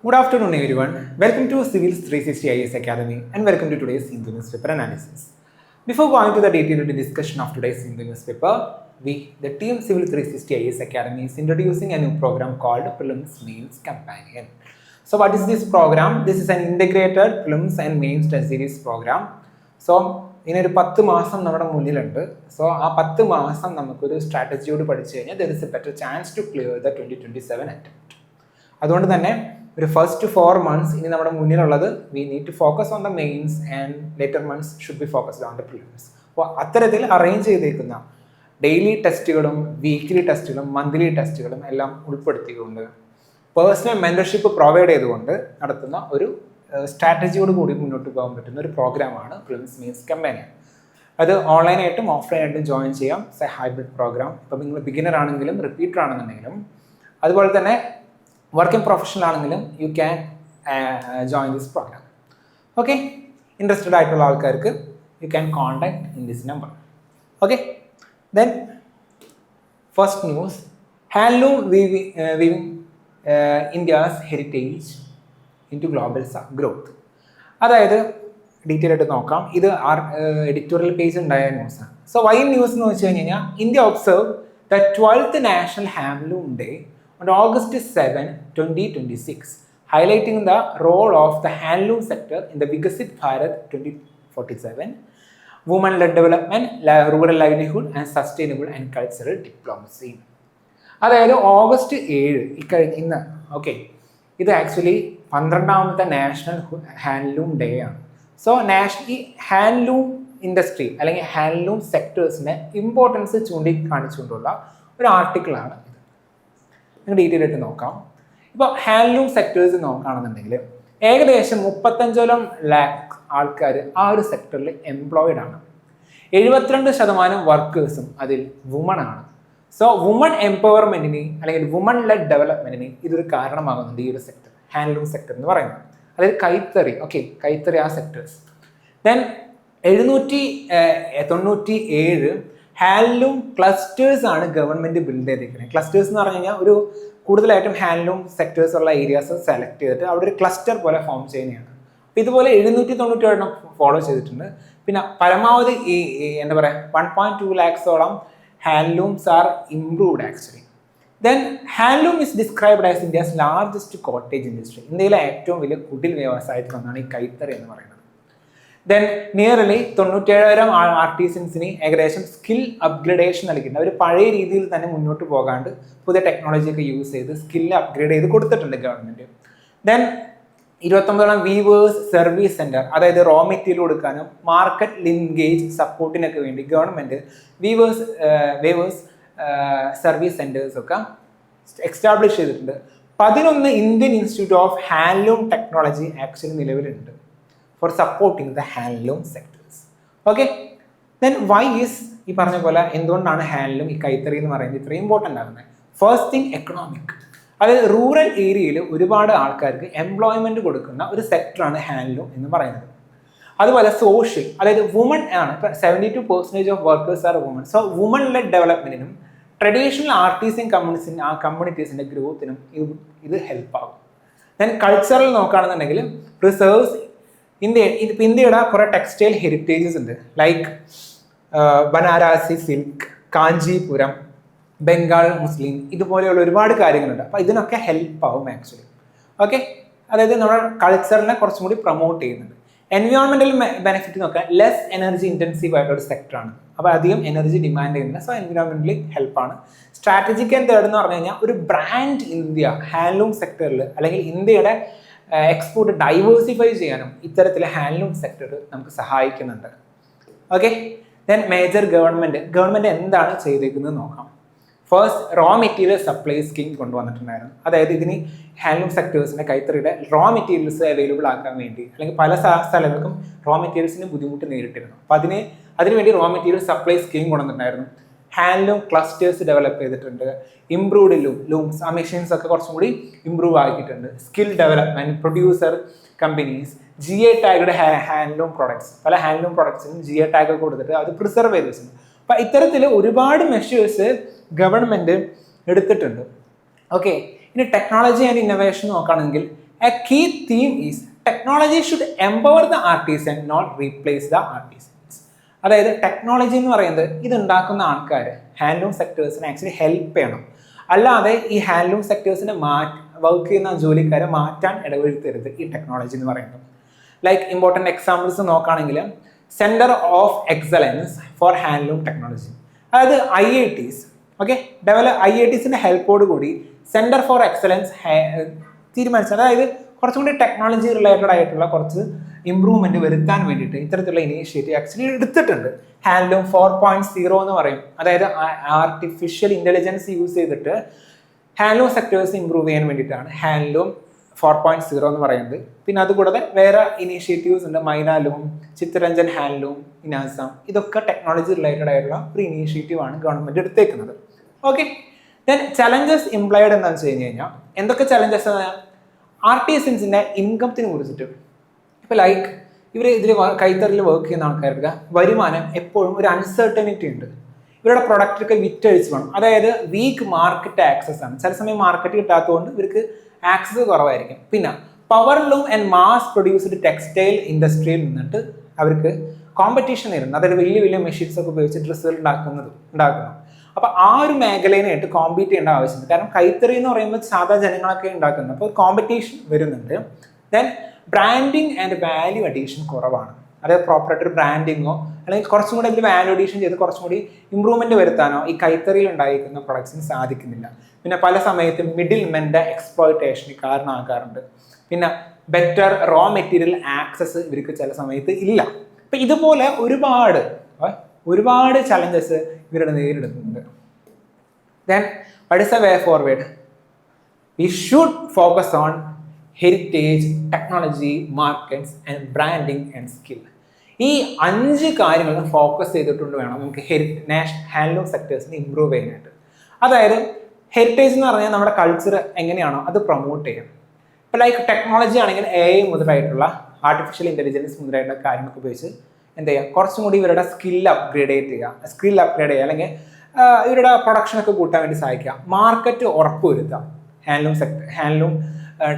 Good afternoon, everyone. Welcome to Civils 360 IAS Academy and welcome to today's Hindu newspaper analysis. Before going to the detailed discussion of today's Hindu newspaper, the team Civil 360 IAS Academy is introducing a new program called Prelims Mains Companion. So, what is this program? This is an integrated Prelims and Mains test series program. So, ഇതിനൊരു 10 മാസം നമ്മുടെ മുന്നിലുണ്ട്. So ആ 10 മാസം നമുക്കൊരു സ്ട്രാറ്റജിയോട് പഠിച്ചു കഴിഞ്ഞാൽ there is a better chance to clear the 2027 attempt. അതുകൊണ്ട് തന്നെ ഒരു ഫസ്റ്റ് 4 months ഇനി നമ്മുടെ മുന്നിലുള്ളത് we need to focus on the mains and later months should be focused on the prelims. അപ്പോൾ അത്തരത്തിൽ അറേഞ്ച് ചെയ്തേക്കുന്ന ഡെയിലി ടെസ്റ്റുകളും വീക്ക്ലി ടെസ്റ്റുകളും മന്ത്ലി ടെസ്റ്റുകളും എല്ലാം ഉൾപ്പെടുത്തിക്കൊണ്ട് പേഴ്സണൽ മെന്റർഷിപ്പ് പ്രൊവൈഡ് ചെയ്തുകൊണ്ട് നടത്തുന്ന ഒരു സ്ട്രാറ്റജിയോട് കൂടി മുന്നോട്ട് പോകാൻ പറ്റുന്ന ഒരു പ്രോഗ്രാമാണ് പ്രിലിംസ് മെയിൻസ് കമ്പാനിയൻ. അത് ഓൺലൈനായിട്ടും ഓഫ്ലൈനായിട്ടും ജോയിൻ ചെയ്യാം. Hybrid programme. ഇപ്പം നിങ്ങൾ ബിഗിനർ ആണെങ്കിലും റിപ്പീറ്റർ ആണെന്നുണ്ടെങ്കിലും അതുപോലെ തന്നെ വർക്കിംഗ് പ്രൊഫഷണൽ ആണെങ്കിലും you can join this programme. Okay, interested ആയിട്ടുള്ള ആൾക്കാർക്ക് you can contact in this number. Okay, then first news, handloom weaving India's heritage into global growth. അതായത് ഡീറ്റെയിൽ ആയിട്ട് നോക്കാം. ഇത് എഡിറ്റോറിയൽ പേജ് ഉണ്ടായ ന്യൂസാണ്. സോ വൈ ന്യൂസ് എന്ന് വെച്ച് കഴിഞ്ഞാൽ India observe the 12th national handloom day on August 7, 2026, highlighting the role of the handloom sector in the Vikasit Bharat 2047, women-led development, rural livelihood and sustainable and cultural diplomacy. അതായത് August 7 ഇന്ന് okay, ഇത് actually 12ാമത്തെ national handloom day ആണ്. So ഈ handloom industry അല്ലെങ്കിൽ handloom സെക്ടേഴ്സിൻ്റെ importance ചൂണ്ടിക്കാണിച്ചുകൊണ്ടുള്ള ഒരു ആർട്ടിക്കിളാണ്. Detail ആയിട്ട് നോക്കാം. ഇപ്പോൾ ഹാൻഡ്ലൂം സെക്ടേഴ്സ് നോക്കുകയാണെന്നുണ്ടെങ്കിൽ ഏകദേശം 35 lakh ആൾക്കാർ ആ ഒരു സെക്ടറിൽ എംപ്ലോയിഡ് ആണ്. 72% വർക്കേഴ്സും അതിൽ വുമൺ ആണ്. സോ വുമൺ എംപവർമെൻറ്റിന് അല്ലെങ്കിൽ വുമൺ ലെഡ് ഡെവലപ്മെൻറ്റിന് ഇതൊരു കാരണമാകുന്നുണ്ട് ഈ ഒരു സെക്ടർ, ഹാൻഡ്ലൂം സെക്ടർ എന്ന് പറയുന്നത്. അതായത് കൈത്തറി, ഓക്കെ, കൈത്തറി ആ സെക്ടേഴ്സ്. ദെൻ 797 ഹാൻഡ്ലൂം ക്ലസ്റ്റേഴ്സ് ആണ് ഗവൺമെൻറ് ബിൽഡ് ചെയ്തിരിക്കുന്നത്. ക്ലസ്റ്റേഴ്സ് എന്ന് പറഞ്ഞു കഴിഞ്ഞാൽ ഒരു കൂടുതലായിട്ടും ഹാൻഡ്ലൂം സെക്ടേഴ്സ് ഉള്ള ഏരിയാസ് സെലക്ട് ചെയ്തിട്ട് അവിടെ ഒരു ക്ലസ്റ്റർ പോലെ ഫോം ചെയ്യുന്നതാണ്. അപ്പോൾ ഇതുപോലെ 797 ഫോളോ ചെയ്തിട്ടുണ്ട്. പിന്നെ പരമാവധി എന്താ പറയുക 1.2 lakhs handlooms are improved actually. Then handloom is described as India's largest cottage industry. ഇന്ത്യയിലെ ഏറ്റവും വലിയ കുടിൽ വ്യവസായത്തിലൊന്നാണ് ഈ കൈത്തറി എന്ന് പറയുന്നത്. ദെൻ നിയർലി 97,000 ആർട്ടിസൻസിന് ഏകദേശം സ്കിൽ അപ്ഗ്രേഡേഷൻ നൽകിയിട്ടുണ്ട്. അവർ പഴയ രീതിയിൽ തന്നെ മുന്നോട്ട് പോകാണ്ട് പുതിയ ടെക്നോളജിയൊക്കെ യൂസ് ചെയ്ത് സ്കില്ല് അപ്ഗ്രേഡ് ചെയ്ത് കൊടുത്തിട്ടുണ്ട് government. Then 29 weavers service centre, അതായത് റോ മെറ്റീരിയൽ കൊടുക്കാനും മാർക്കറ്റ് ലിങ്കേജ് സപ്പോർട്ടിനൊക്കെ വേണ്ടി ഗവൺമെൻറ് വീവേഴ്സ് സർവീസ് സെൻറ്റേഴ്സൊക്കെ എക്സ്റ്റാബ്ലിഷ് ചെയ്തിട്ടുണ്ട്. 11 Indian institute of handloom technology actually നിലവിലുണ്ട് for supporting the handloom sectors. Okay, then why is ഈ പറഞ്ഞ പോലെ എന്തുകൊണ്ടാണ് ഹാൻഡ്ലൂം ഈ കൈത്തറി എന്ന് പറയുന്നത് ഇത്രയും ഇമ്പോർട്ടൻ്റ് ആകുന്നത്? ഫസ്റ്റ് തിങ് എക്കണോമിക്, അതായത് റൂറൽ ഏരിയയിൽ ഒരുപാട് ആൾക്കാർക്ക് എംപ്ലോയ്മെൻറ്റ് കൊടുക്കുന്ന ഒരു സെക്ടറാണ് ഹാൻഡ്ലൂം എന്ന് പറയുന്നത്. അതുപോലെ സോഷ്യൽ, അതായത് വുമൺ ആണ്. ഇപ്പം 72% of workers are woman. So woman led ഡെവലപ്മെൻറ്റിനും ട്രഡീഷണൽ ആർട്ടിസൻ കമ്മ്യൂണിറ്റീസിൻ്റെ ഗ്രോത്തിനും ഇത് ഹെൽപ്പാകും. ദെൻ കൾച്ചറൽ നോക്കുകയാണെന്നുണ്ടെങ്കിൽ പ്രിസേർവ്സ് ഇന്ത്യയുടെ കുറേ ടെക്സ്റ്റൈൽ ഹെറിറ്റേജസ് ഉണ്ട്, like Banarasi silk, Kanchipuram, Bengal muslin, ഇതുപോലെയുള്ള ഒരുപാട് കാര്യങ്ങളുണ്ട്. അപ്പോൾ ഇതിനൊക്കെ ഹെൽപ്പാവും ആക്ച്വലി. ഓക്കെ, അതായത് നമ്മുടെ കൾച്ചറിനെ കുറച്ചും കൂടി പ്രൊമോട്ട് ചെയ്യുന്നുണ്ട്. എൻവയോൺമെൻറ്റൽ ബെനിഫിറ്റ് നോക്കാൻ ലെസ് എനർജി ഇൻറ്റൻസീവ് ആയിട്ടൊരു സെക്ടറാണ്. അപ്പോൾ അധികം എനർജി ഡിമാൻഡ് ചെയ്യുന്നില്ല. സോ എൻവയോൺമെൻ്റലി ഹെൽപ്പാണ്. സ്ട്രാറ്റജിക് ആൻഡ് തേർഡ് എന്ന് പറഞ്ഞു കഴിഞ്ഞാൽ ഒരു ബ്രാൻഡ് ഇന്ത്യ ഹാൻഡ്ലൂം സെക്ടറിൽ അല്ലെങ്കിൽ ഇന്ത്യയുടെ എക്സ്പോർട്ട് ഡൈവേഴ്സിഫൈ ചെയ്യാനും ഇത്തരത്തിൽ ഹാൻഡ്ലൂം സെക്ടർ നമുക്ക് സഹായിക്കുന്നുണ്ട്. ഓക്കെ, ദെൻ മേജർ ഗവൺമെൻറ് എന്താണ് ചെയ്തേക്കുന്നത് നോക്കാം. First raw material supply scheme കൊണ്ടുവന്നിട്ടുണ്ടായിരുന്നു. അതായത് ഇതിന് ഹാൻഡ്ലൂം സെക്ടേഴ്സിൻ്റെ കൈത്തറിയുടെ റോ മെറ്റീരിയൽസ് അവൈലബിൾ ആക്കാൻ വേണ്ടി, അല്ലെങ്കിൽ പല സ്ഥലങ്ങൾക്കും റോ മെറ്റീരിയൽസിന് ബുദ്ധിമുട്ട് നേരിട്ടിരുന്നു. അപ്പോൾ അതിനുവേണ്ടി റോ മെറ്റീരിയൽ സപ്ലൈ സ്കീം കൊണ്ടുവന്നിട്ടുണ്ടായിരുന്നു. ഹാൻഡ്ലൂം ക്ലസ്റ്റേഴ്സ് ഡെവലപ്പ് ചെയ്തിട്ടുണ്ട്. ഇംപ്രൂവ്ഡ് ലൂംസ്, ആ മെഷീൻസ് ഒക്കെ കുറച്ചും കൂടി ഇംപ്രൂവ് ആക്കിയിട്ടുണ്ട്. Skill development, producer companies, GI tagged handloom products, പല ഹാൻഡ്ലൂം പ്രോഡക്ട്സിനും GI ടാഗ് കൊടുത്തിട്ട് അത് പ്രിസർവ് ചെയ്ത് വെച്ചിട്ടുണ്ട്. അപ്പം ഇത്തരത്തിൽ ഒരുപാട് മെഷേഴ്സ് ഗവൺമെൻറ് എടുത്തിട്ടുണ്ട്. ഓക്കെ, ഇനി ടെക്നോളജി ആൻഡ് ഇന്നോവേഷൻ നോക്കുകയാണെങ്കിൽ a key theme is technology should empower the artisan not replace the artisans. അതായത് ടെക്നോളജി എന്ന് പറയുന്നത് ഇത് ഉണ്ടാക്കുന്ന ആൾക്കാർ ഹാൻഡ്ലൂം സെക്ടേഴ്സിനെ ആക്ച്വലി ഹെൽപ്പ് ചെയ്യണം, അല്ലാതെ ഈ ഹാൻഡ്ലൂം സെക്ടേഴ്സിനെ വർക്ക് ചെയ്യുന്ന ജോലിക്കാരെ മാറ്റാൻ ഇടവരുത്തരുത് ഈ ടെക്നോളജി എന്ന് പറയുന്നത്. ലൈക്ക് ഇമ്പോർട്ടൻറ്റ് എക്സാമ്പിൾസ് നോക്കുകയാണെങ്കിൽ centre of excellence four handloom technology, അതായത് IITs, ഓക്കെ, IITസിൻ്റെ ഹെൽപ്പോട് കൂടി സെൻറ്റർ ഫോർ എക്സലൻസ് തീരുമാനിച്ചത്. അതായത് കുറച്ചും കൂടി ടെക്നോളജി റിലേറ്റഡ് ആയിട്ടുള്ള കുറച്ച് ഇമ്പ്രൂവ്മെൻറ്റ് വരുത്താൻ വേണ്ടിയിട്ട് ഇത്തരത്തിലുള്ള ഇനീഷ്യേറ്റീവ് ആക്ച്വലി എടുത്തിട്ടുണ്ട്. ഹാൻഡ്ലൂം 4.0 എന്ന് പറയും, അതായത് ആർട്ടിഫിഷ്യൽ ഇൻ്റലിജൻസ് യൂസ് ചെയ്തിട്ട് ഹാൻഡ്ലൂം സെക്ടേഴ്സ് ഇമ്പ്രൂവ് ചെയ്യാൻ വേണ്ടിയിട്ടാണ് ഹാൻഡ്ലൂം 4.0 എന്ന് പറയുന്നത്. പിന്നെ അതുകൂടാതെ വേറെ ഇനീഷ്യേറ്റീവ്സ് ഉണ്ട്, മൈനാലൂം, ചിത്തരഞ്ജൻ ഹാൻഡ്ലൂം, ഇനാസാം, ഇതൊക്കെ ടെക്നോളജി റിലേറ്റഡ് ആയിട്ടുള്ള ഒരു ഇനീഷ്യേറ്റീവ് ആണ് ഗവൺമെൻറ് എടുത്തേക്കുന്നത്. ഓക്കെ, ദെൻ ചലഞ്ചസ് ഇംപ്ലൈഡ് എന്താണെന്ന് വെച്ച് കഴിഞ്ഞാൽ എന്തൊക്കെ ചലഞ്ചസ്? ആർട്ടിസൻസിൻ്റെ ഇൻകത്തിന് കുറിച്ചിട്ട്. ഇപ്പോൾ ലൈക്ക് ഇതിൽ കൈത്തറിൽ വർക്ക് ചെയ്യുന്ന ആൾക്കാർക്ക് വരുമാനം എപ്പോഴും ഒരു അൺസർട്ടനിറ്റി ഉണ്ട്. ഇവരുടെ പ്രൊഡക്റ്റൊക്കെ വിറ്റഴിച്ച് വേണം, അതായത് വീക്ക് മാർക്കറ്റ് ആക്സസ് ആണ്. ചില സമയം മാർക്കറ്റ് കിട്ടാത്തതുകൊണ്ട് ഇവർക്ക് ആക്സസ് കുറവായിരിക്കും. പിന്നെ powerloom and mass produced textile ഇൻഡസ്ട്രിയിൽ നിന്നിട്ട് അവർക്ക് കോമ്പറ്റീഷൻ വരുന്നത്, അതായത് വലിയ വലിയ മെഷീൻസ് ഒക്കെ ഉപയോഗിച്ച് ഡ്രസ്സുകൾ ഉണ്ടാക്കുന്നു. അപ്പോൾ ആ ഒരു മേഖലയിനായിട്ട് കോമ്പീറ്റ് ചെയ്യേണ്ട ആവശ്യമുണ്ട്. കാരണം കൈത്തറി എന്ന് പറയുമ്പോൾ സാധാ ജനങ്ങളൊക്കെ ഉണ്ടാക്കുന്നത്, അപ്പോൾ കോമ്പറ്റീഷൻ വരുന്നുണ്ട്. Then branding and value addition കുറവാണ്, അതായത് പ്രോപ്പറായിട്ടൊരു ബ്രാൻഡിങ്ങോ അല്ലെങ്കിൽ കുറച്ചും കൂടി അതിൽ വാല്യൂ അഡീഷൻ ചെയ്ത് കുറച്ചും കൂടി ഇമ്പ്രൂവ്മെൻറ്റ് വരുത്താനോ ഈ കൈത്തറിയിൽ ഉണ്ടായിരിക്കുന്ന പ്രൊഡക്ട്സിന് സാധിക്കുന്നില്ല. പിന്നെ പല സമയത്തും മിഡിൽ മെൻ്റെ എക്സ്പ്ലോയിറ്റേഷന് കാരണമാകാറുണ്ട്. പിന്നെ ബെറ്റർ റോ മെറ്റീരിയൽ ആക്സസ് ഇവർക്ക് ചില സമയത്ത് ഇല്ല. അപ്പം ഇതുപോലെ ഒരുപാട് ചലഞ്ചസ് ഇവരുടെ നേരിടുന്നുണ്ട്. Then what is a way forward? We should focus on heritage, technology, markets and branding and skill. ഈ 5 കാര്യങ്ങളും ഫോക്കസ് ചെയ്തിട്ടുണ്ട് വേണം നമുക്ക് ഹാൻഡ്ലൂം സെക്ടേഴ്സിന് ഇമ്പ്രൂവ് ചെയ്യാനായിട്ട്. അതായത് ഹെറിറ്റേജ് എന്ന് പറഞ്ഞാൽ നമ്മുടെ കൾച്ചർ എങ്ങനെയാണോ അത് പ്രൊമോട്ട് ചെയ്യാം. ഇപ്പോൾ ലൈക്ക് ടെക്നോളജി ആണെങ്കിൽ AI മുതലായിട്ടുള്ള ആർട്ടിഫിഷ്യൽ ഇൻ്റലിജൻസ് മുതലായിട്ടുള്ള കാര്യങ്ങളൊക്കെ ഉപയോഗിച്ച് എന്ത് ചെയ്യുക, കുറച്ചും കൂടി ഇവരുടെ സ്കിൽ അപ്ഗ്രേഡ് ചെയ്യുക, അല്ലെങ്കിൽ ഇവരുടെ പ്രൊഡക്ഷനൊക്കെ കൂട്ടാൻ വേണ്ടി സഹായിക്കുക. മാർക്കറ്റ് ഉറപ്പുവരുത്തുക, ഹാൻഡ്ലൂം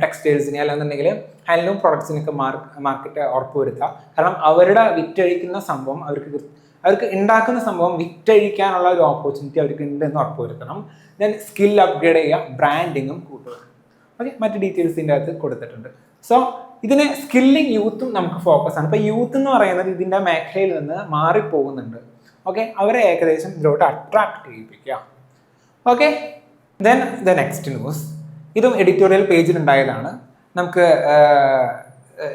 ടെക്സ്റ്റൈൽസിന് അല്ലെന്നുണ്ടെങ്കിൽ ഹാൻഡ്ലൂം പ്രൊഡക്ട്സിനൊക്കെ മാർക്കറ്റ് ഉറപ്പുവരുത്തുക. കാരണം അവരുടെ വിറ്റഴിക്കുന്ന സംഭവം അവർക്ക് ഉണ്ടാക്കുന്ന സംഭവം വിറ്റഴിക്കാനുള്ള ഒരു ഓപ്പർച്യൂണിറ്റി അവർക്ക് ഉണ്ട് എന്ന് ഉറപ്പുവരുത്തണം. ദെൻ സ്കിൽ അപ്ഗ്രേഡ് ചെയ്യുക, ബ്രാൻഡിങ്ങും കൂട്ടുക. ഓക്കെ, മറ്റ് ഡീറ്റെയിൽസിൻ്റെ അകത്ത് കൊടുത്തിട്ടുണ്ട്. സോ ഇതിന് സ്കില്ലിങ് യൂത്തും നമുക്ക് ഫോക്കസ് ആണ്. ഇപ്പോൾ യൂത്ത് എന്ന് പറയുന്നത് ഇതിൻ്റെ മേഖലയിൽ നിന്ന് മാറിപ്പോകുന്നുണ്ട്. ഓക്കെ, അവരെ ഏകദേശം ഇതിലോട്ട് അട്രാക്ട് ചെയ്യിപ്പിക്കുക. Okay, then the next news, ഇതും എഡിറ്റോറിയൽ പേജിൽ ഉണ്ടായതാണ്. നമുക്ക്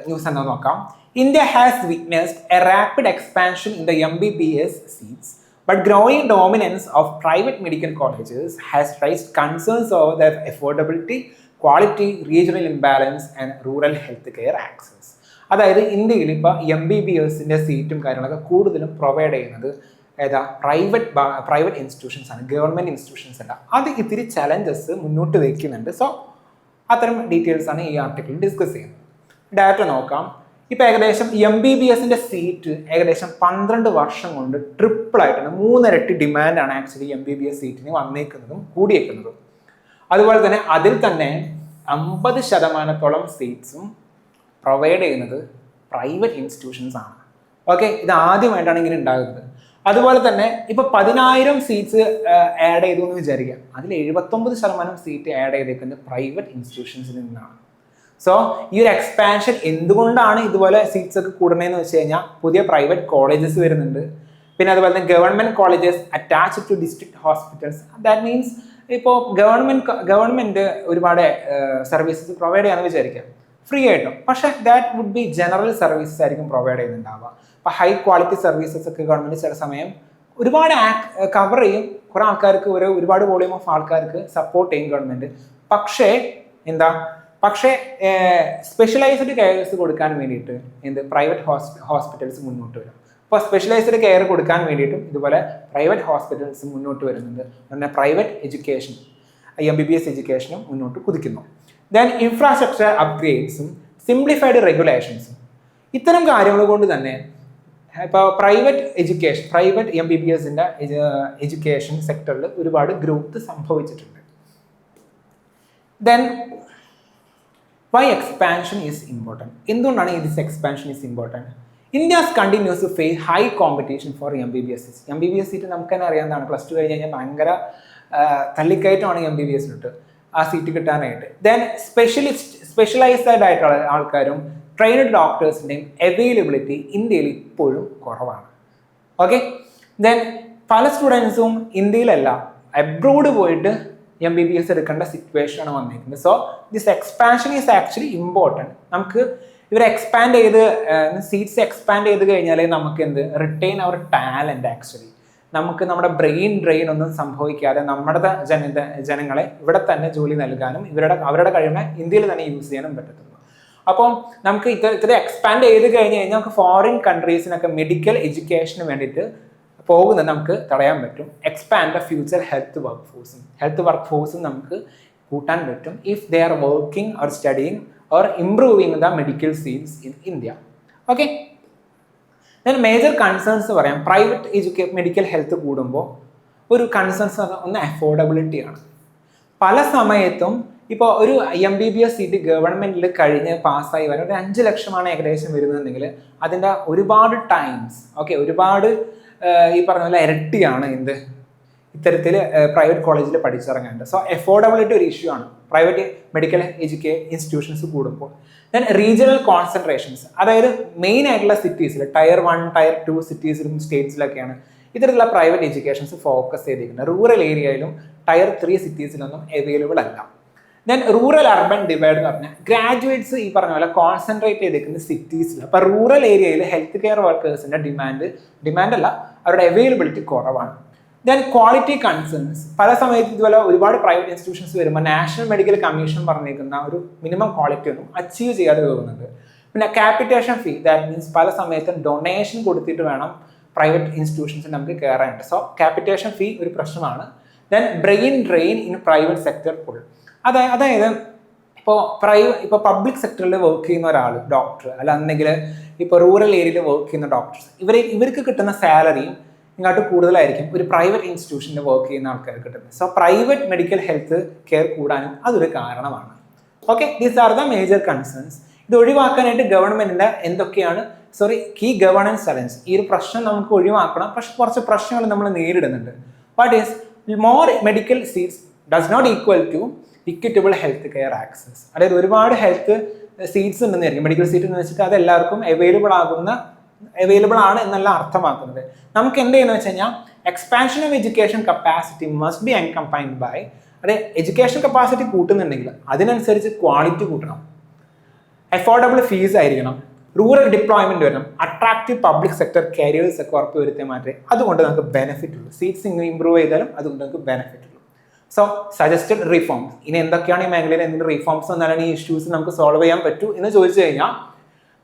ന്യൂസ് എന്താ നോക്കാം. India has witnessed a rapid expansion in the MBBS seats, but growing dominance of private medical colleges has raised concerns over their affordability, quality, regional imbalance and rural health care access. അതായത് ഇന്ത്യയിൽ ഇപ്പോൾ MBBSൻ്റെ സീറ്റും കാര്യങ്ങളൊക്കെ കൂടുതലും provide ചെയ്യുന്നത് private institutions ആണ്, government institutions അല്ല. അത് ഇത്തിരി ചലഞ്ചസ് മുന്നോട്ട് വയ്ക്കുന്നുണ്ട്. സോ അത്തരം ഡീറ്റെയിൽസ് ആണ് ഈ ആർട്ടിക്കിളിൽ ഡിസ്കസ് ചെയ്യുന്നത്. ഡയറക്റ്റ് നോക്കാം. ഇപ്പോൾ ഏകദേശം MBBSൻ്റെ സീറ്റ് ഏകദേശം 12 വർഷം കൊണ്ട് ട്രിപ്പിളായിട്ടാണ്, 3 ഇരട്ടി ഡിമാൻഡാണ് ആക്ച്വലി MBBS സീറ്റിന് വന്നേക്കുന്നതും കൂടിയേക്കുന്നതും. അതുപോലെ തന്നെ അതിൽ തന്നെ 50% സീറ്റ്സും പ്രൊവൈഡ് ചെയ്യുന്നത് പ്രൈവറ്റ് ഇൻസ്റ്റിറ്റ്യൂഷൻസ് ആണ്. ഓക്കെ, ഇത് ആദ്യമായിട്ടാണ് ഇങ്ങനെ ഉണ്ടാകുന്നത്. അതുപോലെ തന്നെ ഇപ്പോൾ 10,000 സീറ്റ്സ് ആഡ് ചെയ്തു എന്ന് വിചാരിക്കുക, അതിൽ 79% സീറ്റ് ആഡ് ചെയ്തേക്കുന്നത് പ്രൈവറ്റ് ഇൻസ്റ്റിറ്റ്യൂഷൻസിൽ നിന്നാണ്. സോ ഈ ഒരു എക്സ്പാൻഷൻ എന്തുകൊണ്ടാണ് ഇതുപോലെ സീറ്റ്സ് ഒക്കെ കൂടണേന്ന് വെച്ച് കഴിഞ്ഞാൽ പുതിയ പ്രൈവറ്റ് കോളേജസ് വരുന്നുണ്ട്. പിന്നെ അതുപോലെ തന്നെ government colleges attached to district hospitals. That means ഇപ്പോൾ ഗവൺമെൻറ് ഒരുപാട് സർവീസസ് പ്രൊവൈഡ് ചെയ്യാമെന്ന് വിചാരിക്കാം ഫ്രീ ആയിട്ടും, പക്ഷേ that would be general services ആയിരിക്കും പ്രൊവൈഡ് ചെയ്യുന്നുണ്ടാവുക. അപ്പോൾ ഹൈ ക്വാളിറ്റി സർവീസസ് ഒക്കെ ഗവൺമെൻറ് ചില സമയം ഒരുപാട് കവർ ചെയ്യും, കുറേ ആൾക്കാർക്ക് ഒരുപാട് വോളിയം ഓഫ് ആൾക്കാർക്ക് സപ്പോർട്ട് ചെയ്യും ഗവൺമെൻറ്. പക്ഷേ സ്പെഷ്യലൈസ്ഡ് കെയർസ് കൊടുക്കാൻ വേണ്ടിയിട്ട് പ്രൈവറ്റ് ഹോസ്പിറ്റൽസ് മുന്നോട്ട് വരും. അപ്പോൾ സ്പെഷ്യലൈസ്ഡ് കെയർ കൊടുക്കാൻ വേണ്ടിയിട്ടും ഇതുപോലെ പ്രൈവറ്റ് ഹോസ്പിറ്റൽസ് മുന്നോട്ട് വരുന്നുണ്ട്. പിന്നെ പ്രൈവറ്റ് എഡ്യൂക്കേഷൻ, MBBS എഡ്യൂക്കേഷനും മുന്നോട്ട് കുതിക്കുന്നു. ദെൻ ഇൻഫ്രാസ്ട്രക്ചർ അപ്ഗ്രേഡ്സും സിംപ്ലിഫൈഡ് റെഗുലേഷൻസും, ഇത്തരം കാര്യങ്ങൾ കൊണ്ട് തന്നെ ഇപ്പോൾ പ്രൈവറ്റ് MBBSൻ്റെ എഡ്യൂക്കേഷൻ സെക്ടറിൽ ഒരുപാട് ഗ്രോത്ത് സംഭവിച്ചിട്ടുണ്ട്. Then why expansion is important? എന്തുകൊണ്ടാണ് this expansion is important? India's continues to face high competition for MBBS seat. MBBS seat നമുക്ക് തന്നെ അറിയാവുന്നതാണ്. പ്ലസ് ടു കഴിഞ്ഞ് കഴിഞ്ഞാൽ ഭയങ്കര തള്ളിക്കയറ്റമാണ് MBBS ആ സീറ്റ് കിട്ടാനായിട്ട്. ദെൻ സ്പെഷ്യലൈസ്ഡ് ആയിട്ടുള്ള ആൾക്കാരും ട്രെയിനഡ് ഡോക്ടേഴ്സിൻ്റെയും അവൈലബിലിറ്റി ഇന്ത്യയിൽ ഇപ്പോഴും കുറവാണ്. ഓക്കെ, ദെൻ പല സ്റ്റുഡൻസും ഇന്ത്യയിലല്ല അബ്രോഡ് പോയിട്ട് MBBS എടുക്കേണ്ട സിറ്റുവേഷനാണ് വന്നിരിക്കുന്നത്. So this expansion is actually important. നമുക്ക് ഇവർ എക്സ്പാൻഡ് ചെയ്ത് സീറ്റ്സ് എക്സ്പാൻഡ് ചെയ്ത് കഴിഞ്ഞാൽ നമുക്ക് റിട്ടൈൻ അവർ ടാലൻറ്റ്. ആക്ച്വലി നമുക്ക് നമ്മുടെ ബ്രെയിൻ ഡ്രെയിൻ ഒന്നും സംഭവിക്കാതെ നമ്മുടെ ജനങ്ങളെ ഇവിടെ തന്നെ ജോലി നൽകാനും അവരുടെ കഴിവിനെ ഇന്ത്യയിൽ തന്നെ യൂസ് ചെയ്യാനും പറ്റത്തുള്ളൂ. അപ്പം നമുക്ക് ഇത്ര എക്സ്പാൻഡ് ചെയ്ത് കഴിഞ്ഞ് കഴിഞ്ഞാൽ നമുക്ക് ഫോറിൻ കൺട്രീസിനൊക്കെ മെഡിക്കൽ എഡ്യൂക്കേഷന് വേണ്ടിയിട്ട് പോകുന്നത് നമുക്ക് തടയാൻ പറ്റും. Expand the future health work ഫോഴ്സും നമുക്ക് കൂട്ടാൻ പറ്റും if they are working or studying or improving the medical seats in India. Okay, then major concerns പറയാം. പ്രൈവറ്റ് മെഡിക്കൽ ഹെൽത്ത് കൂടുമ്പോൾ ഒരു കൺസേൺസ് ഒന്ന് അഫോർഡബിലിറ്റിയാണ്. പല സമയത്തും ഇപ്പോൾ ഒരു MBBS സീറ്റ് ഗവൺമെൻറ്റിൽ കഴിഞ്ഞ് പാസ്സായി വരാൻ ഒരു 5 ലക്ഷമാണ് ഏകദേശം വരുന്നതെങ്കിൽ അതിൻ്റെ ഒരുപാട് ടൈംസ് ഒരുപാട് ഈ പറഞ്ഞ പോലെ ഇരട്ടിയാണ് ഇത്തരത്തിൽ പ്രൈവറ്റ് കോളേജിൽ പഠിച്ചിറങ്ങേണ്ടത്. സോ അഫോർഡബിലിറ്റി ഒരു ഇഷ്യൂ ആണ് പ്രൈവറ്റ് മെഡിക്കൽ ഇൻസ്റ്റിറ്റ്യൂഷൻസ് കൂടുമ്പോൾ. ദെൻ റീജിയണൽ കോൺസെൻട്രേഷൻസ്, അതായത് മെയിൻ ആയിട്ടുള്ള സിറ്റീസിൽ Tier 1 Tier 2 സിറ്റീസിലും സ്റ്റേറ്റ്സിലൊക്കെയാണ് ഇത്തരത്തിലുള്ള പ്രൈവറ്റ് എഡ്യൂക്കേഷൻസ് ഫോക്കസ് ചെയ്തിരിക്കുന്നത്. റൂറൽ ഏരിയയിലും Tier 3 സിറ്റീസിലൊന്നും അവൈലബിൾ അല്ല. ദെൻ റൂറൽ അർബൻ ഡിവൈഡ് എന്ന് പറഞ്ഞാൽ ഗ്രാജുവേറ്റ്സ് ഈ പറഞ്ഞ പോലെ കോൺസെൻട്രേറ്റ് ചെയ്തിരിക്കുന്ന സിറ്റീസിൽ. അപ്പോൾ റൂറൽ ഏരിയയിൽ ഹെൽത്ത് കെയർ വർക്കേഴ്സിൻ്റെ ഡിമാൻഡ് അല്ല, അവരുടെ അവൈലബിലിറ്റി കുറവാണ്. ദെൻ ക്വാളിറ്റി കൺസേൺസ്, പല സമയത്ത് ഇതുപോലെ ഒരുപാട് പ്രൈവറ്റ് ഇൻസ്റ്റിറ്റ്യൂഷൻസ് വരുമ്പോൾ നാഷണൽ മെഡിക്കൽ കമ്മീഷൻ പറഞ്ഞിരിക്കുന്ന ഒരു മിനിമം ക്വാളിറ്റി ഒന്നും അച്ചീവ് ചെയ്യാതെ പോകുന്നുണ്ട്. പിന്നെ ക്യാപിറ്റേഷൻ ഫീ, ദാറ്റ് മീൻസ് പല സമയത്തും ഡൊണേഷൻ കൊടുത്തിട്ട് വേണം പ്രൈവറ്റ് ഇൻസ്റ്റിറ്റ്യൂഷൻസിൽ നമുക്ക് കയറാനായിട്ട്. സോ ക്യാപിറ്റേഷൻ ഫീ ഒരു പ്രശ്നമാണ്. Then brain drain in private sector pull, അതായത് ഇപ്പോൾ പബ്ലിക് സെക്ടറിൽ വർക്ക് ചെയ്യുന്ന ഒരാൾ ഡോക്ടർ അല്ലെന്നെങ്കിൽ ഇപ്പോൾ റൂറൽ ഏരിയയിൽ വർക്ക് ചെയ്യുന്ന ഡോക്ടേഴ്സ് ഇവർക്ക് കിട്ടുന്ന സാലറിയും ഇങ്ങോട്ട് കൂടുതലായിരിക്കും ഒരു പ്രൈവറ്റ് ഇൻസ്റ്റിറ്റ്യൂഷനിൽ വർക്ക് ചെയ്യുന്ന ആൾക്കാർക്ക് കിട്ടുന്നത്. So private medical health care കൂടാനും അതൊരു കാരണമാണ്. Okay, these are the major concerns. ഇത് ഒഴിവാക്കാനായിട്ട് ഗവൺമെന്റിന്റെ എന്തൊക്കെയാണ് കീ ഗവേണൻസ് ചലഞ്ച്, ഈ ഒരു പ്രശ്നം നമുക്ക് ഒഴിവാക്കണം. പക്ഷെ കുറച്ച് പ്രശ്നങ്ങൾ നമ്മൾ നേരിടുന്നുണ്ട്. What is more medical seats does not equal to equitable health care access. അതായത് ഒരുപാട് ഹെൽത്ത് സീറ്റ്സ് ഉണ്ടെന്നായിരിക്കും മെഡിക്കൽ സീറ്റ് എന്ന് വെച്ചിട്ട് അത് എല്ലാവർക്കും അവൈലബിൾ ആണ് എന്നല്ല അർത്ഥമാക്കുന്നത്. നമുക്ക് എന്ത് ചെയ്യുന്നത് വെച്ച് കഴിഞ്ഞാൽ expansion of education capacity must be accompanied by, അതായത് എഡ്യൂക്കേഷൻ കപ്പാസിറ്റി കൂട്ടുന്നുണ്ടെങ്കിൽ അതിനനുസരിച്ച് ക്വാളിറ്റി കൂട്ടണം, അഫോർഡബിൾ ഫീസ് ആയിരിക്കണം, റൂറൽ ഡിപ്ലോയ്മെന്റ് വരണം, അട്രാക്റ്റീവ് പബ്ലിക് സെക്ടർ കരിയേഴ്സ് ഒക്കെ ഉറപ്പ് വരുത്തിയാൽ മാത്രമേ അതുകൊണ്ട് നമുക്ക് ബെനിഫിറ്റ് ഉള്ളൂ. സീറ്റ്സ് ഇംപ്രൂവ് ചെയ്താലും അതുകൊണ്ട് നമുക്ക് ബെനിഫിറ്റ് ഉള്ളൂ. സോ സജസ്റ്റഡ് റിഫോംസ്, ഇനി എന്തൊക്കെയാണ് ഈ മേഖലയിൽ എന്തെങ്കിലും റിഫോംസ് എന്നാലാണ് ഈ ഇഷ്യൂസ് നമുക്ക് സോൾവ് ചെയ്യാൻ പറ്റൂ എന്ന് ചോദിച്ചു കഴിഞ്ഞാൽ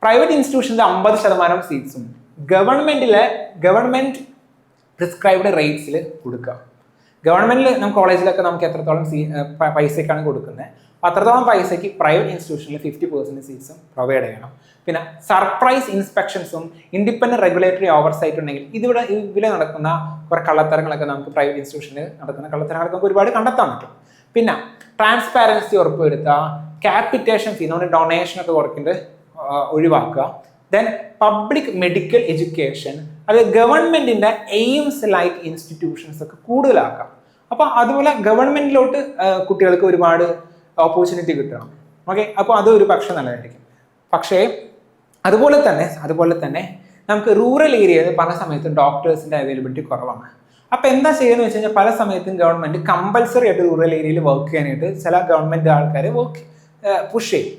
പ്രൈവറ്റ് ഇൻസ്റ്റിറ്റ്യൂഷൻ്റെ 50% സീറ്റ്സും ഗവൺമെന്റ് പ്രിസ്ക്രൈബ്ഡ് റേറ്റ്സിൽ കൊടുക്കുക. ഗവൺമെന്റിൽ നമുക്ക് കോളേജിലൊക്കെ നമുക്ക് എത്രത്തോളം പൈസയ്ക്കാണ് കൊടുക്കുന്നത് അത്രത്തോളം പൈസയ്ക്ക് പ്രൈവറ്റ് ഇൻസ്റ്റിറ്റ്യൂഷനിൽ 50% സീറ്റ്സും പ്രൊവൈഡ് ചെയ്യണം. പിന്നെ സർപ്രൈസ് ഇൻസ്പെക്ഷൻസും ഇൻഡിപെൻഡന്റ് റെഗുലേറ്ററി ഓവർസൈറ്റ് ഉണ്ടെങ്കിൽ ഇതിൽ നടക്കുന്ന കുറെ കള്ളത്തരങ്ങളൊക്കെ നമുക്ക് പ്രൈവറ്റ് ഇൻസ്റ്റിറ്റ്യൂഷനിൽ നടക്കുന്ന കള്ളത്തരങ്ങളൊക്കെ നമുക്ക് ഒരുപാട് കണ്ടെത്താൻ പറ്റും. പിന്നെ ട്രാൻസ്പാരൻസി ഉറപ്പുവരുത്തുക, ക്യാപിറ്റേഷൻ ഫീ, നമ്മുടെ ഡൊണേഷനൊക്കെ കുറയ്ക്കുന്നത് ഒഴിവാക്കുക. ദെൻ പബ്ലിക് മെഡിക്കൽ എഡ്യൂക്കേഷൻ, അത് ഗവൺമെന്റിന്റെ എയിംസ് ലൈക്ക് ഇൻസ്റ്റിറ്റ്യൂഷൻസ് ഒക്കെ കൂടുതലാക്കാം. അപ്പൊ അതുപോലെ ഗവൺമെന്റിലോട്ട് കുട്ടികൾക്ക് ഒരുപാട് ഓപ്പർച്യൂണിറ്റി കിട്ടണം. ഓക്കെ, അപ്പോൾ അത് ഒരു പക്ഷെ നല്ലതായിരിക്കും. പക്ഷേ അതുപോലെ തന്നെ നമുക്ക് റൂറൽ ഏരിയയിൽ പല സമയത്തും ഡോക്ടേഴ്സിന്റെ അവൈലബിലിറ്റി കുറവാണ്. അപ്പോൾ എന്താ ചെയ്യുന്നത് വെച്ച് കഴിഞ്ഞാൽ പല സമയത്തും ഗവൺമെന്റ് കമ്പൽസറി ആയിട്ട് റൂറൽ ഏരിയയിൽ വർക്ക് ചെയ്യാനായിട്ട് ചില ഗവൺമെന്റ് ആൾക്കാർ പുഷ് ചെയ്യും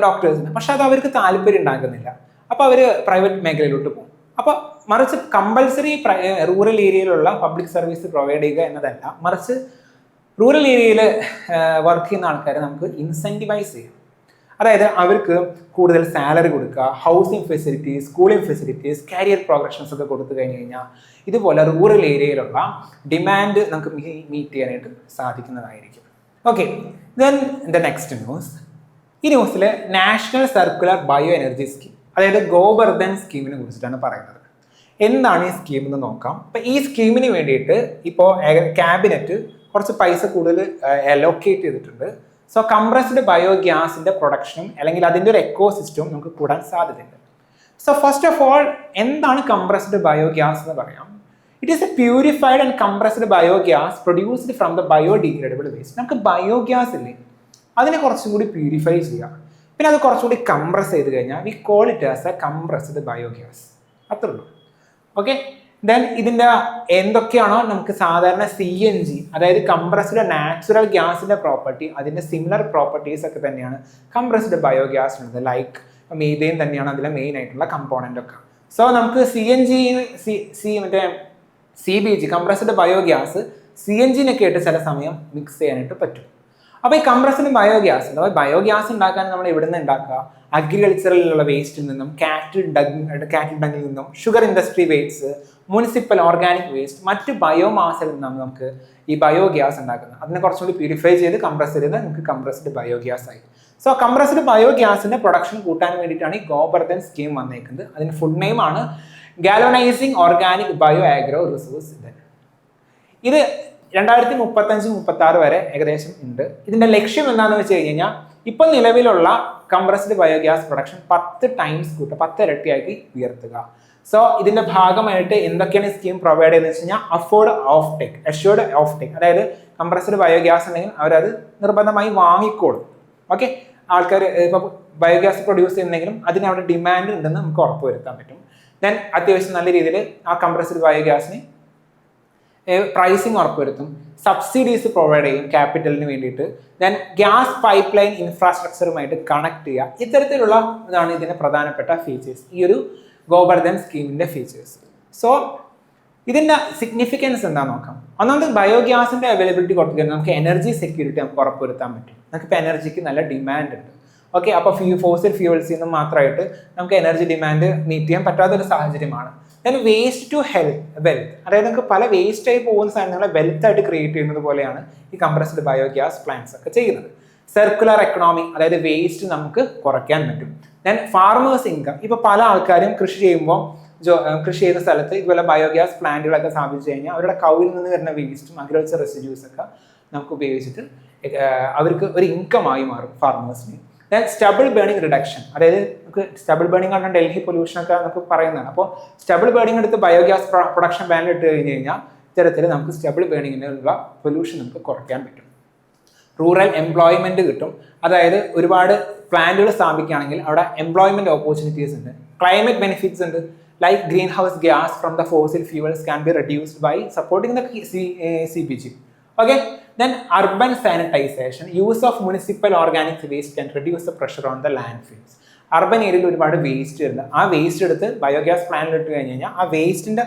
ഡോക്ടേഴ്സിന്. പക്ഷെ അത് അവർക്ക് താല്പര്യം ഉണ്ടാക്കുന്നില്ല. അപ്പോൾ അവർ പ്രൈവറ്റ് മേഖലയിലോട്ട് പോകും. അപ്പോൾ മറിച്ച് കമ്പൽസറി റൂറൽ ഏരിയയിലുള്ള പബ്ലിക് സർവീസ് പ്രൊവൈഡ് ചെയ്യുക എന്നതല്ല, മറിച്ച് റൂറൽ ഏരിയയിൽ വർക്ക് ചെയ്യുന്ന ആൾക്കാരെ നമുക്ക് ഇൻസെൻറ്റിവൈസ് ചെയ്യാം. അതായത് അവർക്ക് കൂടുതൽ സാലറി കൊടുക്കുക, housing facilities, schooling facilities, career progressions ഒക്കെ കൊടുത്തു കഴിഞ്ഞാൽ ഇതുപോലെ റൂറൽ ഏരിയയിലുള്ള ഡിമാൻഡ് നമുക്ക് മീറ്റ് ചെയ്യാനായിട്ട് സാധിക്കുന്നതായിരിക്കും. Okay, then the next news. ഈ ന്യൂസിൽ national circular bio energy scheme, അതായത് ഗോബർധൻ സ്കീമിനെ കുറിച്ചിട്ടാണ് പറയുന്നത്. എന്താണ് ഈ സ്കീം എന്ന് നോക്കാം. അപ്പം ഈ സ്കീമിന് വേണ്ടിയിട്ട് ഇപ്പോൾ ക്യാബിനറ്റ് കുറച്ച് പൈസ കൂടുതൽ അലോക്കേറ്റ് ചെയ്തിട്ടുണ്ട്. സോ കംപ്രസ്ഡ് ബയോഗ്യാസിന്റെ പ്രൊഡക്ഷനും അല്ലെങ്കിൽ അതിന്റെ ഒരു എക്കോസിസ്റ്റവും നമുക്ക് കൂടാൻ സാധ്യതയുണ്ട്. സോ ഫസ്റ്റ് ഓഫ് ഓൾ എന്താണ് കംപ്രസ്ഡ് ബയോഗ്യാസ് എന്ന് പറയാം. It is A purified and compressed biogas produced from the biodegradable waste. നമുക്ക് ബയോഗ്യാസ് ഇല്ലേ അതിനെ കുറച്ചും കൂടി പ്യൂരിഫൈ ചെയ്യാം, പിന്നെ അത് കുറച്ചുകൂടി കംപ്രസ് ചെയ്ത് കഴിഞ്ഞാൽ we call it as A compressed biogas. അത്രേ ഉള്ളൂ. ഓക്കെ, ദെൻ ഇതിൻ്റെ എന്തൊക്കെയാണോ നമുക്ക് സാധാരണ CNG അതായത് കംപ്രസ്ഡ് നാച്ചുറൽ ഗ്യാസിൻ്റെ പ്രോപ്പർട്ടി, അതിൻ്റെ സിമിലർ പ്രോപ്പർട്ടീസ് ഒക്കെ തന്നെയാണ് കംപ്രസ്ഡ് ബയോഗ്യാസ് ഉള്ളത്. ലൈക്ക് മീഥേൻ തന്നെയാണ് അതിലെ മെയിൻ ആയിട്ടുള്ള കമ്പോണൻ്റ് ഒക്കെ. സോ നമുക്ക് മറ്റേ CBG കംപ്രസ്ഡ് ബയോഗ്യാസ് CNG-നൊക്കെ ആയിട്ട് ചില സമയം മിക്സ് ചെയ്യാനായിട്ട് പറ്റും. അപ്പോൾ ഈ കംപ്രസ്ഡ് ബയോഗ്യാസ് അഥവാ ബയോഗ്യാസ് ഉണ്ടാക്കാൻ നമ്മൾ എവിടെ നിന്ന് ഉണ്ടാക്കുക? അഗ്രികൾച്ചറിലുള്ള വേസ്റ്റിൽ നിന്നും, കാറ്റിൽ ഡങ്ങിൽ നിന്നും, sugar industry waste, municipal organic waste, മറ്റ് ബയോമാസിൽ നിന്നാണ് നമുക്ക് ഈ ബയോഗ്യാസ് ഉണ്ടാക്കുന്നത്. അതിനെ കുറച്ചുകൂടി പ്യൂരിഫൈ ചെയ്ത് കംപ്രസ് ചെയ്ത് നമുക്ക് കംപ്രസ്ഡ് ബയോഗ്യാസ് ആയി. സോ കംപ്രസ്ഡ് ബയോഗ്യാസിന്റെ പ്രൊഡക്ഷൻ കൂട്ടാൻ വേണ്ടിയിട്ടാണ് ഈ ഗോബർധൻ സ്കീം വന്നേക്കുന്നത്. അതിന്റെ ഫുൾ നെയിം ആണ് galvanising organic bio agro resource. ഇത് 2035-36 വരെ ഏകദേശം ഉണ്ട്. ഇതിന്റെ ലക്ഷ്യം എന്താണെന്ന് വെച്ച് കഴിഞ്ഞാൽ ഇപ്പോൾ നിലവിലുള്ള കംപ്രസ്ഡ് ബയോഗ്യാസ് പ്രൊഡക്ഷൻ 10 ടൈംസ് കൂട്ടുക, 10 ഇരട്ടിയാക്കി ഉയർത്തുക. സോ ഇതിന്റെ ഭാഗമായിട്ട് എന്തൊക്കെയാണ് സ്കീം പ്രൊവൈഡ് ചെയ്യുന്നത് വെച്ച് കഴിഞ്ഞാൽ അഷ്യൂർഡ് ഓഫ് ടേക്ക്, അതായത് കംപ്രസ്ഡ് ബയോഗ്യാസ് ഉണ്ടെങ്കിൽ അവരത് നിർബന്ധമായി വാങ്ങിക്കോളും. ഓക്കെ, ആൾക്കാർ ഇപ്പോൾ ബയോഗ്യാസ് പ്രൊഡ്യൂസ് ചെയ്യുന്നെങ്കിലും അതിന് അവിടെ ഡിമാൻഡ് ഉണ്ടെന്ന് നമുക്ക് ഉറപ്പുവരുത്താൻ പറ്റും. ദെൻ അത്യാവശ്യം നല്ല രീതിയിൽ ആ കംപ്രസ്ഡ് ബയോഗ്യാസിന് പ്രൈസിങ് ഉറപ്പുവരുത്തും, സബ്സിഡീസ് പ്രൊവൈഡ് ചെയ്യും ക്യാപിറ്റലിന് വേണ്ടിയിട്ട്, ദെൻ ഗ്യാസ് പൈപ്പ് ലൈൻ ഇൻഫ്രാസ്ട്രക്ചറുമായിട്ട് കണക്ട് ചെയ്യുക. ഇത്തരത്തിലുള്ള ഇതാണ് ഇതിൻ്റെ പ്രധാനപ്പെട്ട ഫീച്ചേഴ്സ്, ഈ ഒരു ഗോബർധൻ സ്കീമിൻ്റെ ഫീച്ചേഴ്സ്. സോ ഇതിൻ്റെ സിഗ്നിഫിക്കൻസ് എന്താണെന്ന് നോക്കാം. ഒന്നാമത് ബയോഗ്യാസിൻ്റെ അവൈലബിലിറ്റി കൊടുത്തു നമുക്ക് എനർജി സെക്യൂരിറ്റി നമുക്ക് ഉറപ്പുവരുത്താൻ പറ്റും. നമുക്കിപ്പോൾ എനർജിക്ക് നല്ല ഡിമാൻഡ് ഉണ്ട്. ഓക്കെ, അപ്പോൾ ഫോസിൽ ഫ്യൂവൽസിൽ നിന്നും മാത്രമായിട്ട് നമുക്ക് എനർജി ഡിമാൻഡ് മീറ്റ് ചെയ്യാൻ പറ്റാത്തൊരു സാഹചര്യമാണ്. ദെൻ വേസ്റ്റ് ടു വെൽത്ത്, അതായത് നമുക്ക് പല വേസ്റ്റ് ആയി പോകുന്ന സാധനങ്ങളെ വെൽത്ത് ആയിട്ട് ക്രിയേറ്റ് ചെയ്യുന്നത് പോലെയാണ് ഈ കംപ്രസ്ഡ് ബയോഗ്യാസ് പ്ലാന്റ്സ് ഒക്കെ ചെയ്യുന്നത്. സർക്കുലർ എക്കണോമി, അതായത് വേസ്റ്റ് നമുക്ക് കുറയ്ക്കാൻ പറ്റും. ദെൻ ഫാർമേഴ്സ് ഇൻകം, ഇപ്പോൾ പല ആൾക്കാരും കൃഷി ചെയ്യുമ്പോൾ കൃഷി ചെയ്യുന്ന സ്ഥലത്ത് ഇതുപോലെ ബയോഗ്യാസ് പ്ലാന്റുകളൊക്കെ സ്ഥാപിച്ചു കഴിഞ്ഞാൽ അവരുടെ കൗവിൽ നിന്ന് വരുന്ന വേസ്റ്റും അഗ്രികൾച്ചർ റെസിഡ്യൂസ് ഒക്കെ നമുക്ക് ഉപയോഗിച്ചിട്ട് അവർക്ക് ഒരു ഇൻകമായി മാറും ഫാർമേഴ്സിന്. ദെൻ സ്റ്റബിൾ ബേണിംഗ് റിഡക്ഷൻ, അതായത് നമുക്ക് സ്റ്റബിൾ ബേണിംഗ് ആണ് ഡൽഹി പൊല്യൂഷൻ ഒക്കെ നമുക്ക് പറയുന്നതാണ്. അപ്പോൾ സ്റ്റബിൾ ബേണിംഗ് എടുത്ത് ബയോഗ്യാസ് പ്രൊഡക്ഷൻ പ്ലാനിൽ ഇട്ട് കഴിഞ്ഞ് കഴിഞ്ഞാൽ ഇത്തരത്തിൽ നമുക്ക് സ്റ്റബിൾ ബേണിങ്ങിനുള്ള പൊല്യൂഷൻ നമുക്ക് കുറയ്ക്കാൻ പറ്റും. റൂറൽ എംപ്ലോയ്മെന്റ് കിട്ടും, അതായത് ഒരുപാട് പ്ലാന്റുകൾ സ്ഥാപിക്കുകയാണെങ്കിൽ അവിടെ എംപ്ലോയ്മെന്റ് ഓപ്പർച്യൂണിറ്റീസ് ഉണ്ട്. ക്ലൈമറ്റ് ബെനിഫിറ്റ്സ് ഉണ്ട്, like green house gas from the fossil fuels can be reduced by supporting the CBG. Okay, then urban sanitization, use of municipal organic waste can reduce the pressure on the landfills. Urban ഏരിയയിൽ ഒരുപാട് waste വരുന്നത്, ആ waste എടുത്ത് biogas പ്ലാന്റിൽ ഇട്ട് കഴിഞ്ഞ് കഴിഞ്ഞാൽ ആ വേസ്റ്റിൻ്റെ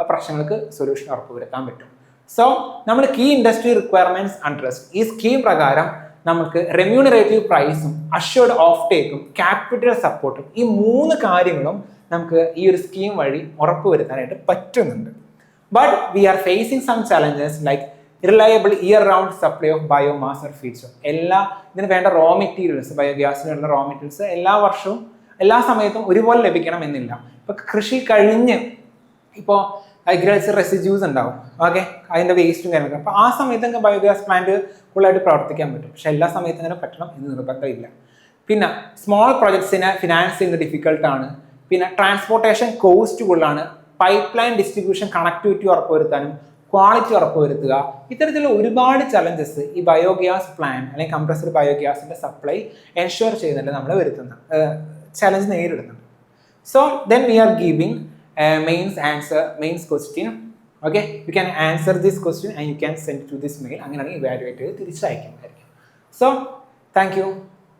പ്രശ്നങ്ങൾക്ക് സൊല്യൂഷൻ ഉറപ്പുവരുത്താൻ പറ്റും. സോ നമ്മൾ കീ ഇൻഡസ്ട്രി റിക്വയർമെന്റ്സ് അഡ്രസ് ഈ സ്കീം പ്രകാരം നമുക്ക് റെമ്യൂണറേറ്റീവ് പ്രൈസും അഷ്യൂർഡ് ഓഫ് ടേക്കും ക്യാപിറ്റൽ സപ്പോർട്ടും ഈ 3 കാര്യങ്ങളും നമുക്ക് ഈ ഒരു സ്കീം വഴി ഉറപ്പുവരുത്താനായിട്ട് പറ്റുന്നുണ്ട്. But we are facing some challenges like reliable year round supply of biomass or feeds. ഇതിന് വേണ്ട റോ മെറ്റീരിയൽസ്, ബയോഗ്യാസിന് വേണ്ട റോ മെറ്റീരിയൽസ് എല്ലാ വർഷവും എല്ലാ സമയത്തും ഒരുപോലെ ലഭിക്കണം എന്നില്ല. ഇപ്പോൾ കൃഷി കഴിഞ്ഞ് ഇപ്പോൾ അഗ്രികൾച്ചർ റെസിഡ്യൂസ് ഉണ്ടാവും, ഓക്കെ, അതിൻ്റെ വേസ്റ്റും കാര്യങ്ങളൊക്കെ. അപ്പോൾ ആ സമയത്ത് നമുക്ക് ബയോഗ്യാസ് പ്ലാന്റ് ഫുള്ളായിട്ട് പ്രവർത്തിക്കാൻ പറ്റും. പക്ഷെ എല്ലാ സമയത്തും അങ്ങനെ പറ്റണം എന്ന് നിർബന്ധമില്ല. പിന്നെ സ്മോൾ പ്രൊജക്ട്സിനെ ഫിനാൻസ് ചെയ്യുന്നത് ഡിഫിക്കൽട്ടാണ്. പിന്നെ ട്രാൻസ്പോർട്ടേഷൻ കോസ്റ്റ് കൂടുതലാണ്. പൈപ്പ് ലൈൻ ഡിസ്ട്രിബ്യൂഷൻ കണക്ടിവിറ്റി ഉറപ്പുവരുത്താനും ക്വാളിറ്റി ഉറപ്പുവരുത്തുക, ഇത്തരത്തിലുള്ള ഒരുപാട് ചലഞ്ചസ് ഈ ബയോഗ്യാസ് പ്ലാന്റ് അല്ലെങ്കിൽ കംപ്രസ്ഡ് ബയോഗ്യാസിന്റെ സപ്ലൈ എൻഷുർ ചെയ്യുന്നുണ്ട്, നമ്മൾ വരുത്തുന്ന ചലഞ്ച് നേരിടുന്നുണ്ട്. So then we are giving mains question. Okay, you can answer this question and you can send to this mail. അങ്ങനെയാണെങ്കിൽ ഇവാലുവേറ്റ് ചെയ്ത് തിരിച്ചയക്കുന്നതായിരിക്കും. So thank you.